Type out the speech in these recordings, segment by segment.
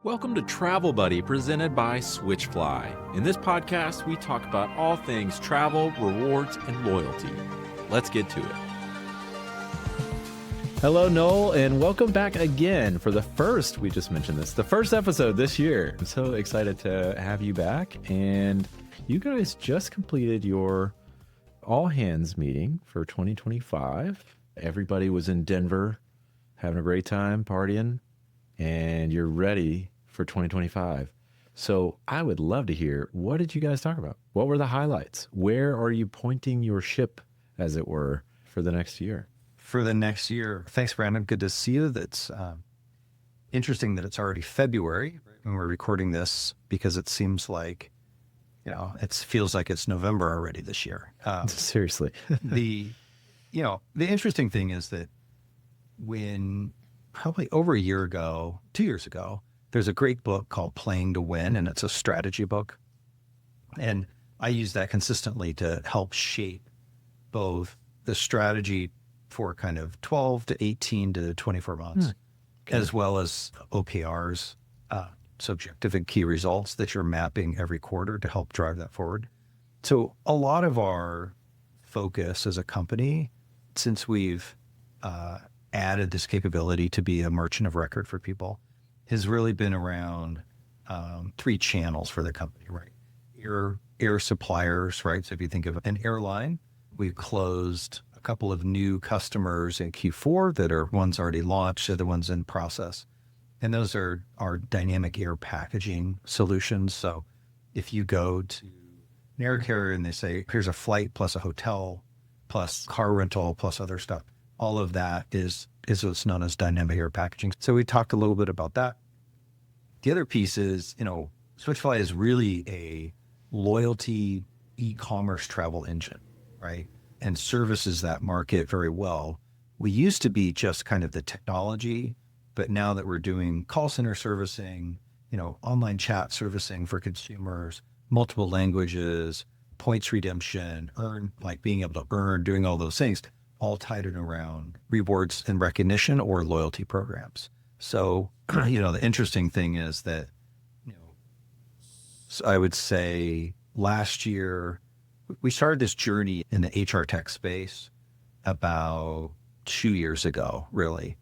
Welcome to Travel Buddy, presented by Switchfly. In this podcast, we talk about all things travel, rewards, and loyalty. Let's get to it. Hello, Nowell, and welcome back again for the first, we just mentioned this, the first episode this year. I'm so excited to have you back. And you guys just completed your all hands meeting for 2025. Everybody was in Denver having a great time partying, and you're ready for 2025. So I would love to hear, what did you guys talk about? What were the highlights? Where are you pointing your ship, as it were, for the next year? For the next year. Thanks, Brandon. Good to see you. That's interesting that it's already February when we're recording this, because it seems like, it feels like it's November already this year. Seriously. The interesting thing is that when probably over a year ago, 2 years ago, there's a great book called Playing to Win, and it's a strategy book. And I use that consistently to help shape both the strategy for kind of 12 to 18 to 24 months, as well as OKRs, subjective and key results that you're mapping every quarter to help drive that forward. So a lot of our focus as a company, since we've added this capability to be a merchant of record for people, has really been around three channels for the company, right? Your air suppliers, right? So if you think of an airline, we've closed a couple of new customers in Q4 that are ones already launched, other ones in process. And those are our dynamic air packaging solutions. So if you go to an air carrier and they say, here's a flight plus a hotel, plus car rental, plus other stuff, all of that is what's known as dynamic air packaging. So we talked a little bit about that. The other piece is, Switchfly is really a loyalty e-commerce travel engine, right? And services that market very well. We used to be just kind of the technology, but now that we're doing call center servicing, online chat servicing for consumers, multiple languages, points redemption, being able to earn, doing all those things, all tied in around rewards and recognition or loyalty programs. So, the interesting thing is that, so I would say last year, we started this journey in the HR tech space about 2 years ago, really.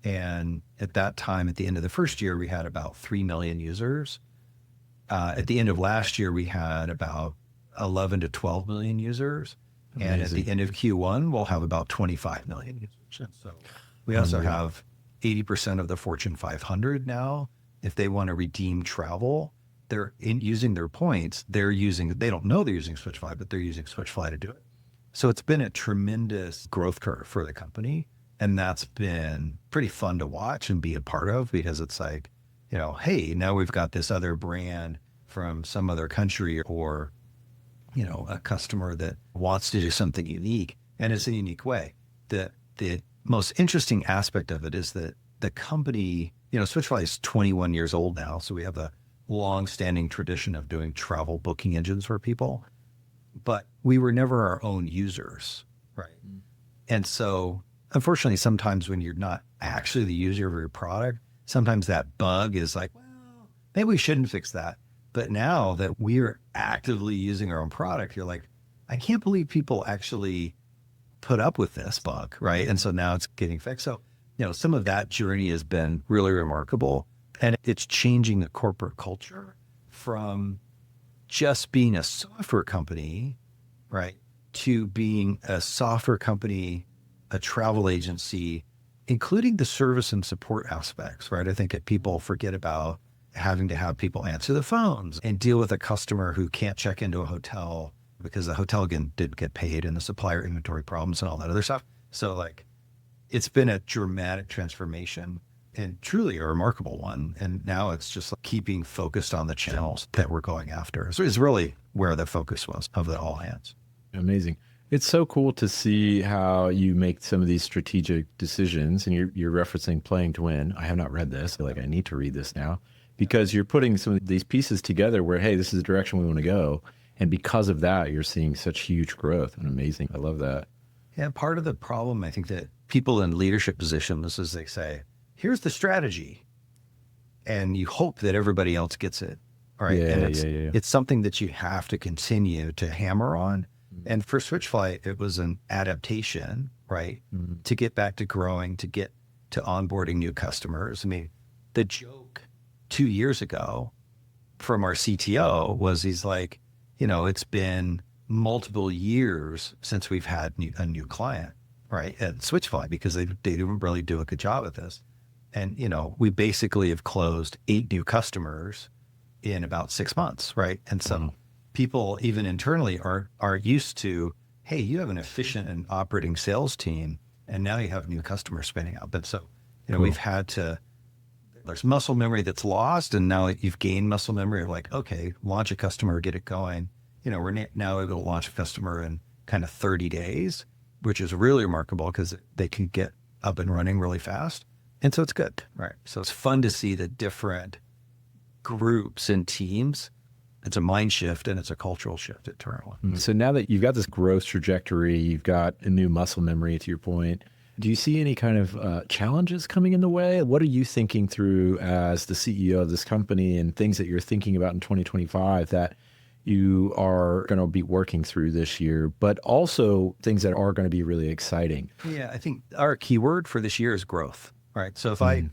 And at that time, at the end of the first year, we had about 3 million users. At the end of last year, we had about 11 to 12 million users. Amazing. And at the end of Q1, we'll have about 25 million users. And so we also have 80% of the Fortune 500 now. If they want to redeem travel, they're using their points. They don't know they're using Switchfly, but they're using Switchfly to do it. So it's been a tremendous growth curve for the company. And that's been pretty fun to watch and be a part of, because it's like, hey, now we've got this other brand from some other country, or a customer that wants to do something unique, and it's a unique way. The most interesting aspect of it is that the company, Switchfly is 21 years old now, so we have a long-standing tradition of doing travel booking engines for people, but we were never our own users, right? And so, unfortunately, sometimes when you're not actually the user of your product, sometimes that bug is like, well, maybe we shouldn't fix that. But now that we're actively using our own product, you're like, I can't believe people actually put up with this bug, right? And so now it's getting fixed. So, some of that journey has been really remarkable. And it's changing the corporate culture from just being a software company, right, to being a software company, a travel agency, including the service and support aspects, right? I think that people forget about having to have people answer the phones and deal with a customer who can't check into a hotel because the hotel again didn't get paid, and the supplier inventory problems and all that other stuff. So it's been a dramatic transformation and truly a remarkable one. And now it's just keeping focused on the channels that we're going after. So it's really where the focus was of the all hands. Amazing. It's so cool to see how you make some of these strategic decisions, and you're referencing Playing to Win. I have not read this. I need to read this now, because you're putting some of these pieces together where, hey, this is the direction we want to go. And because of that, you're seeing such huge growth, and amazing. I love that. Yeah, part of the problem, I think, that people in leadership positions is they say, here's the strategy. and you hope that everybody else gets it. All right. And it's something that you have to continue to hammer on. And for Switchfly, it was an adaptation, right? To get back to growing, to get to onboarding new customers. I mean, the joke 2 years ago from our CTO was he's like, it's been multiple years since we've had a new client, right? At Switchfly, because they didn't really do a good job at this. And, we basically have closed 8 new customers in about 6 months, right? And so people, even internally, are used to, hey, you have an efficient and operating sales team, and now you have new customers spinning up. And so, we've had to, there's muscle memory that's lost, and now you've gained muscle memory of like, okay, launch a customer, get it going. We're now able to launch a customer in kind of 30 days, which is really remarkable because they can get up and running really fast. And so it's good, right? So it's fun to see the different groups and teams. It's a mind shift and it's a cultural shift internally. So now that you've got this growth trajectory, you've got a new muscle memory, to your point, do you see any kind of challenges coming in the way? What are you thinking through as the CEO of this company, and things that you're thinking about in 2025 that you are going to be working through this year, but also things that are going to be really exciting? Yeah, I think our keyword for this year is growth, right? So if I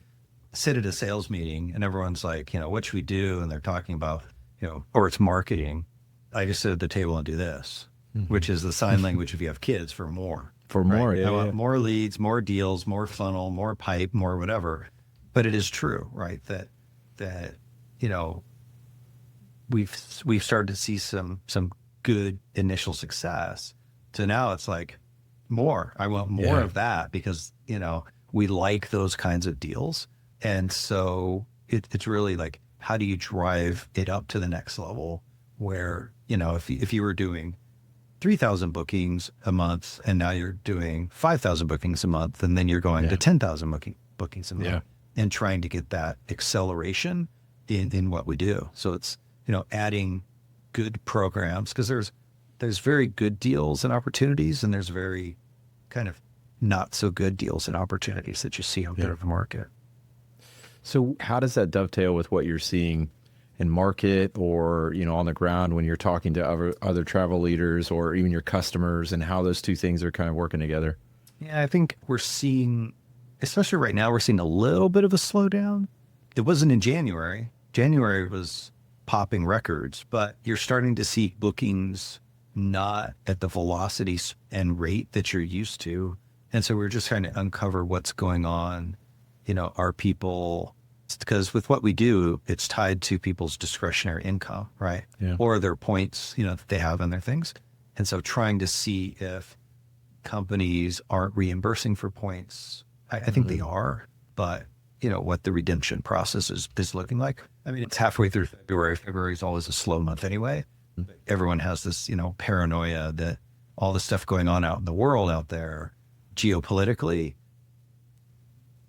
sit at a sales meeting and everyone's like, what should we do? And they're talking about, or it's marketing. I just sit at the table and do this, which is the sign language if you have kids for more. For more, right? yeah. I want more leads, more deals, more funnel, more pipe, more whatever. But it is true, right? That we've started to see some good initial success. So now it's like more. I want more of that because, we like those kinds of deals. And so it's really like, how do you drive it up to the next level where, if you were doing 3,000 bookings a month and now you're doing 5,000 bookings a month, and then you're going to 10,000 bookings a month and trying to get that acceleration in what we do. So it's, adding good programs, because there's very good deals and opportunities, and there's very kind of not so good deals and opportunities that you see out there in the market. So how does that dovetail with what you're seeing in market or, on the ground when you're talking to other travel leaders or even your customers, and how those two things are kind of working together? Yeah, I think we're seeing, especially right now, we're seeing a little bit of a slowdown. It wasn't in January. January was popping records, but you're starting to see bookings not at the velocity and rate that you're used to. And so we're just trying to uncover what's going on. Are people, because with what we do, it's tied to people's discretionary income, right? Yeah. Or their points, that they have on their things. And so trying to see if companies aren't reimbursing for points. I think they are, but what the redemption process is looking like. I mean, it's halfway through February. February is always a slow month anyway. Everyone has this, paranoia that all the stuff going on out in the world out there geopolitically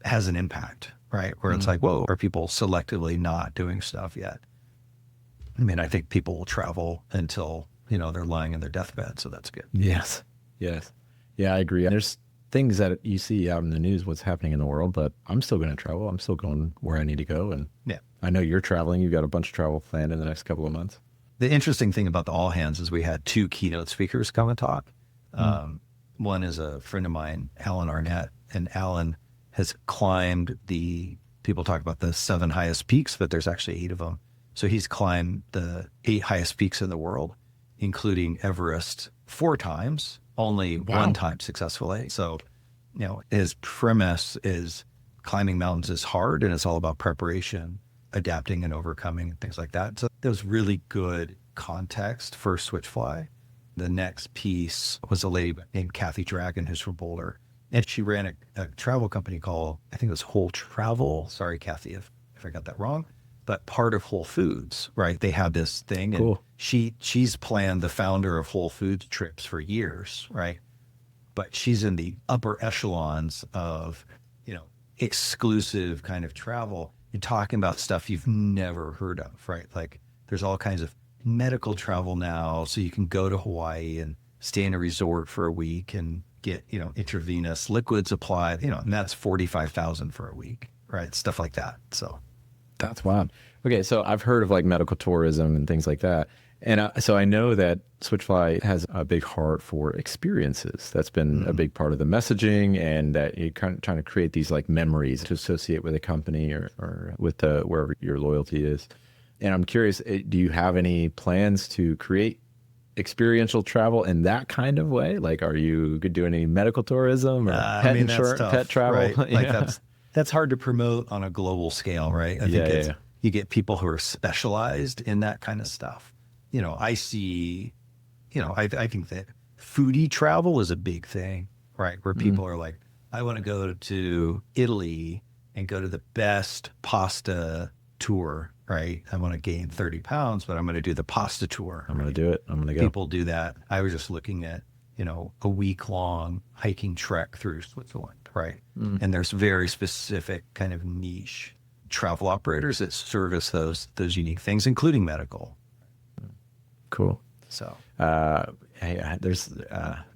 has an impact, right? Where it's like, whoa, are people selectively not doing stuff yet? I mean, I think people will travel until, they're lying in their deathbed. So that's good. Yes. Yeah, I agree. There's things that you see out in the news, what's happening in the world, but I'm still going to travel. I'm still going where I need to go. And I know you're traveling. You've got a bunch of travel planned in the next couple of months. The interesting thing about the All Hands is we had 2 keynote speakers come and talk. One is a friend of mine, Alan Arnett, and Alan has climbed people talk about the 7 highest peaks, but there's actually 8 of them. So he's climbed the 8 highest peaks in the world, including Everest 4 times, only 1 time successfully. So, his premise is climbing mountains is hard, and it's all about preparation, adapting and overcoming and things like that. So there was really good context for Switchfly. The next piece was a lady named Kathy Dragon, who's from Boulder. And she ran a travel company called, I think it was Whole Travel. Sorry, Kathy, if I got that wrong. But part of Whole Foods, right? They have this thing. Cool. And she's planned the founder of Whole Foods trips for years, right? But she's in the upper echelons of, exclusive kind of travel. You're talking about stuff you've never heard of, right? Like there's all kinds of medical travel now. So you can go to Hawaii and stay in a resort for a week and get, intravenous liquids applied, and that's $45,000 for a week, right? Stuff like that. So That's wild. Okay, so I've heard of like medical tourism and things like that. And so I know that Switchfly has a big heart for experiences. That's been a big part of the messaging, and that you're kind of trying to create these like memories to associate with a company or with wherever your loyalty is. And I'm curious, do you have any plans to create experiential travel in that kind of way? Like, are you doing any medical tourism or pet insurance, pet travel? Right? Like that's hard to promote on a global scale, right? I think you get people who are specialized in that kind of stuff. I see, I think that foodie travel is a big thing, right? Where people are like, I want to go to Italy and go to the best pasta tour, right? I want to gain 30 pounds, but I'm going to do the pasta tour. I'm going to do it. I'm going to go. People do that. I was just looking at, a week-long hiking trek through Switzerland, right? And there's very specific kind of niche travel operators that service those unique things, including medical. Cool. So, there's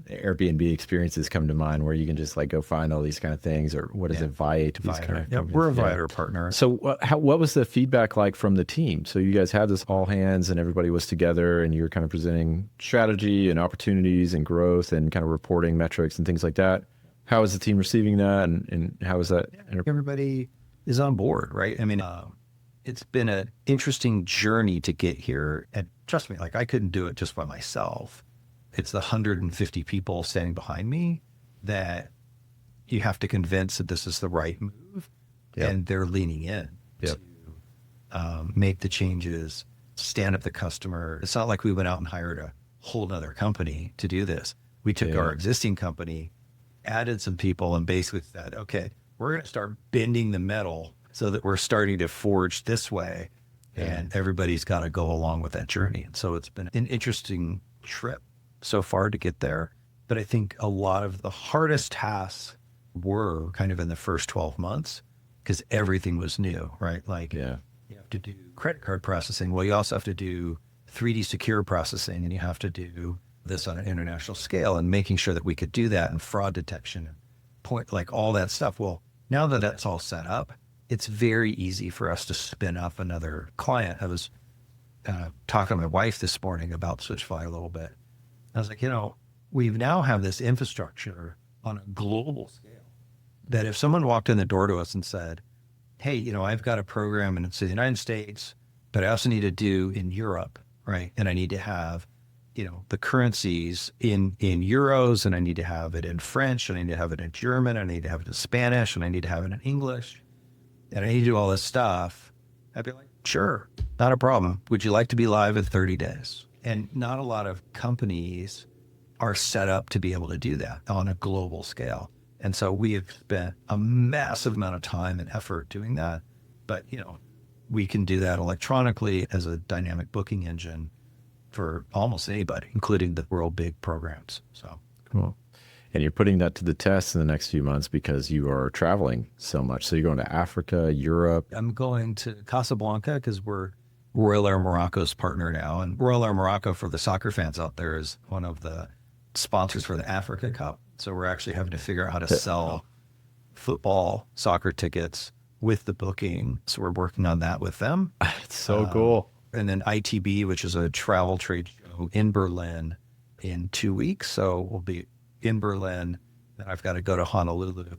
Airbnb experiences come to mind where you can just like go find all these kind of things, or what is it, Viate? We're a Viator partner. So what was the feedback like from the team? So you guys had this all hands and everybody was together and you were kind of presenting strategy and opportunities and growth and kind of reporting metrics and things like that. How is the team receiving that, and how is that? Everybody is on board, right? I mean, it's been an interesting journey to get here. And trust me, like I couldn't do it just by myself. It's the 150 people standing behind me that you have to convince that this is the right move. And they're leaning in to make the changes, stand up the customer. It's not like we went out and hired a whole nother company to do this. We took our existing company, added some people, and basically said, okay, we're going to start bending the metal so that we're starting to forge this way, and everybody's got to go along with that journey. And so it's been an interesting trip so far to get there. But I think a lot of the hardest tasks were kind of in the first 12 months because everything was new, right? Like you have to do credit card processing. Well, you also have to do 3D secure processing, and you have to do this on an international scale, and making sure that we could do that, and fraud detection, like all that stuff. Well, now that that's all set up, it's very easy for us to spin up another client. I was talking to my wife this morning about Switchfly a little bit. I was like, we now have this infrastructure on a global scale that if someone walked in the door to us and said, hey, I've got a program and it's in the United States, but I also need to do in Europe, right? And I need to have, the currencies in euros, and I need to have it in French, and I need to have it in German, and I need to have it in Spanish, and I need to have it in English, and I need to do all this stuff. I'd be like, sure, not a problem. Would you like to be live in 30 days? And not a lot of companies are set up to be able to do that on a global scale. And so we have spent a massive amount of time and effort doing that. But, we can do that electronically as a dynamic booking engine for almost anybody, including the real big programs. So cool. And you're putting that to the test in the next few months because you are traveling so much. So you're going to Africa, Europe. I'm going to Casablanca because we're Royal Air Morocco's partner now. And Royal Air Morocco, for the soccer fans out there, is one of the sponsors for the Africa Cup. So we're actually having to figure out how to sell football, soccer tickets with the booking. So we're working on that with them. It's so cool. And then ITB, which is a travel trade show in Berlin in 2 weeks. So we'll be in Berlin. Then I've got to go to Honolulu.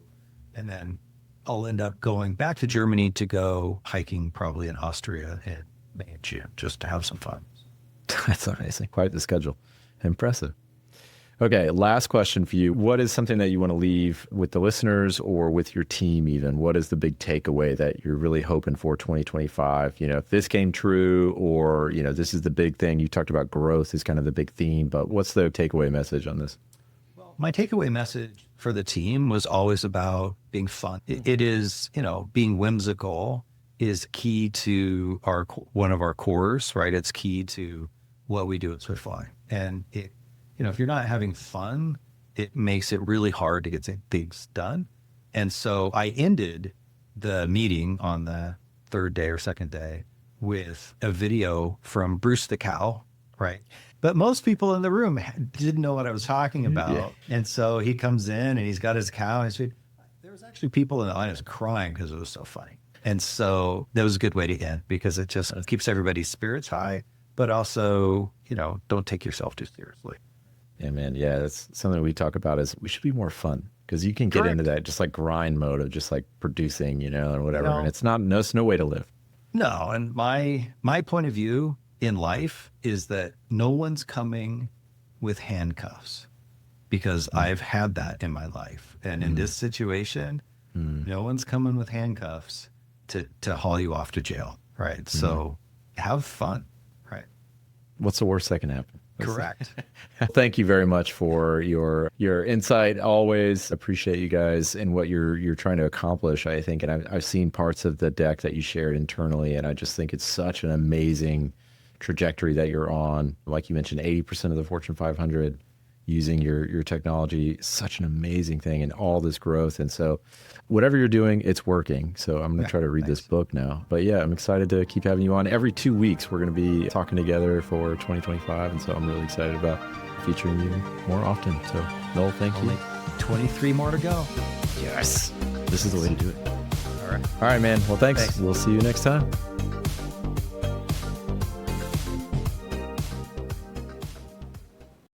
And then I'll end up going back to Germany to go hiking probably in Austria in May and June, just to have some fun. That's amazing. Quite the schedule. Impressive. Okay, last question for you. What is something that you want to leave with the listeners or with your team even? What is the big takeaway that you're really hoping for 2025? If this came true, or, this is the big thing. You talked about growth is kind of the big theme, but what's the takeaway message on this? Well, my takeaway message for the team was always about being fun. It is, being whimsical is key to one of our cores, right? It's key to what we do at Switchfly. And if you're not having fun, it makes it really hard to get things done. And so I ended the meeting on the third day or second day with a video from Bruce the cow, right? But most people in the room didn't know what I was talking about. Yeah. And so he comes in and he's got his cow. And there was actually people in the audience crying because it was so funny. And so that was a good way to end because it just keeps everybody's spirits high, but also, don't take yourself too seriously. Yeah, man. Yeah, that's something we talk about is we should be more fun because you can get into that just like grind mode of just like producing, and whatever. And it's no way to live. No. And my point of view in life is that no one's coming with handcuffs because I've had that in my life. And in this situation, no one's coming with handcuffs to haul you off to jail. Right. So have fun. Right. What's the worst that can happen? Correct. Thank you very much for your insight. Always appreciate you guys and what you're trying to accomplish, I think. And I've seen parts of the deck that you shared internally, and I just think it's such an amazing trajectory that you're on. Like you mentioned, 80% of the Fortune 500 using your technology, such an amazing thing, and all this growth. And so whatever you're doing, it's working. So I'm going to try to read this book now. But yeah, I'm excited to keep having you on. Every 2 weeks, we're going to be talking together for 2025. And so I'm really excited about featuring you more often. So Nowell, thank you. 23 more to go. Yes. This is the way to do it. All right. All right, man. Well, thanks. We'll see you next time.